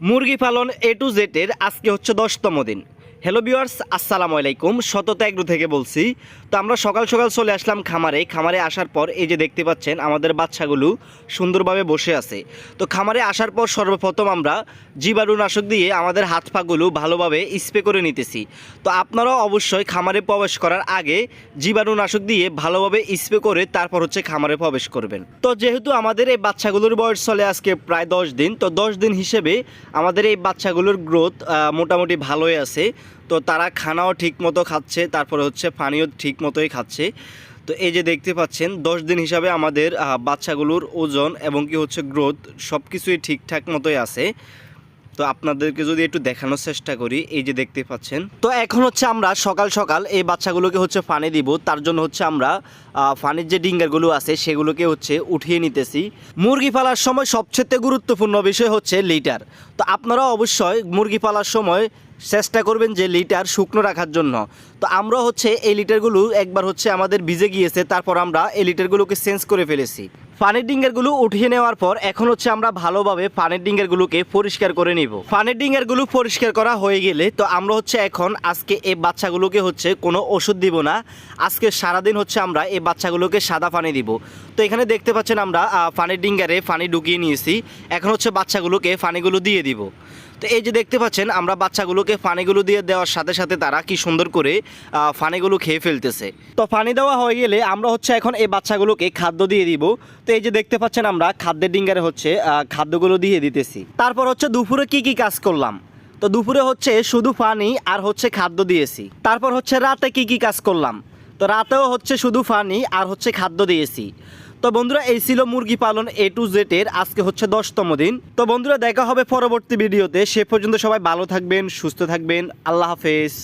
মুরগি পালন এ to Z এর আজকে হচ্ছে 10তম দিন। হ্যালো ভিউয়ার্স, আসসালামু আলাইকুম। সততা এগ্রো থেকে বলছি। তো আমরা সকাল সকাল চলে আসলাম খামারে আসার পর এই যে দেখতে পাচ্ছেন আমাদের বাচ্চাগুলো সুন্দরভাবে বসে আছে। তো খামারে আসার পর সর্বপ্রথম আমরা জীবাণুনাশক দিয়ে আমাদের হাত পাগুলো ভালোভাবে স্প্রে করে নিতেছি। তো আপনারাও অবশ্যই খামারে প্রবেশ করার আগে জীবাণুনাশক দিয়ে ভালোভাবে স্প্রে করে তারপর হচ্ছে খামারে প্রবেশ করবেন। তো যেহেতু আমাদের এই বাচ্চাগুলোর বয়স চলে আজকে প্রায় 10 দিন, তো 10 দিন হিসেবে আমাদের এই বাচ্চাগুলোর গ্রোথ মোটামুটি ভালোই আছে। তো তারা খানাও ঠিক মতো খাচ্ছে, তারপরে হচ্ছে পানিও ঠিক মতোই খাচ্ছে। তো এই যে দেখতে পাচ্ছেন 10 দিন হিসাবে আমাদের বাচ্চাগুলোর ওজন এবং কি হচ্ছে গ্রোথ সব কিছুই ঠিকঠাক মতোই আছে। তো আপনাদেরকে যদি একটু দেখানোর চেষ্টা করি, এই যে দেখতে পাচ্ছেন। তো এখন হচ্ছে আমরা সকাল সকাল এই বাচ্চাগুলোকে হচ্ছে পানি দিব। তার জন্য হচ্ছে আমরা পানির যে ডিঙ্গারগুলো আছে সেগুলোকে হচ্ছে উঠিয়ে নিতেছি। মুরগি পালার সময় সবচেয়ে গুরুত্বপূর্ণ বিষয় হচ্ছে লিটার। তো আপনারা অবশ্যই মুরগি পালার সময় চেষ্টা করবেন যে লিটার শুকনো রাখার জন্য। তো আমরা হচ্ছে এই লিটারগুলো একবার হচ্ছে আমাদের ভিজে গিয়েছে, তারপর আমরা এই লিটারগুলোকে চেঞ্জ করে ফেলেছি। পানির ডিঙ্গারগুলো উঠিয়ে নেওয়ার পর এখন হচ্ছে আমরা ভালোভাবে পানির ডিঙ্গারগুলোকে পরিষ্কার করে নিব। পানির ডিঙ্গারগুলো পরিষ্কার করা হয়ে গেলে তো আমরা হচ্ছে এখন আজকে এই বাচ্চাগুলোকে হচ্ছে কোনো ওষুধ দিব না। আজকে সারাদিন হচ্ছে আমরা এই বাচ্চাগুলোকে সাদা পানি দিব। তো এখানে দেখতে পাচ্ছেন আমরা পানির ডিঙ্গারে পানি ঢুকিয়ে নিয়েছি। এখন হচ্ছে বাচ্চাগুলোকে পানিগুলো দিয়ে দিব। তো এই যে দেখতে পাচ্ছেন আমরা বাচ্চাগুলোকে পানিগুলো দিয়ে দেওয়ার সাথে সাথে তারা কি সুন্দর করে পানিগুলো খেয়ে ফেলতেছে। তো পানি দেওয়া হয়ে গেলে আমরা হচ্ছে এখন এই বাচ্চাগুলোকে খাদ্য দিয়ে দিব। তো এই যে দেখতে পাচ্ছেন আমরা খাদ্যের ডিঙ্গারে হচ্ছে খাদ্যগুলো দিয়ে দিতেছি। তারপর হচ্ছে দুপুরে কি কাজ করলাম। তো দুপুরে হচ্ছে শুধু পানি আর হচ্ছে খাদ্য দিয়েছি। তারপর হচ্ছে রাতে কি কাজ করলাম। তো রাতেও হচ্ছে শুধু পানি আর হচ্ছে খাদ্য দিয়েছি। তো বন্ধুরা, এই ছিল মুরগি পালন এ টু জেড এর আজকে হচ্ছে 10তম দিন। তো বন্ধুরা, দেখা হবে পরবর্তী ভিডিওতে। সে পর্যন্ত সবাই ভালো থাকবেন, সুস্থ থাকবেন। আল্লাহ হাফেজ।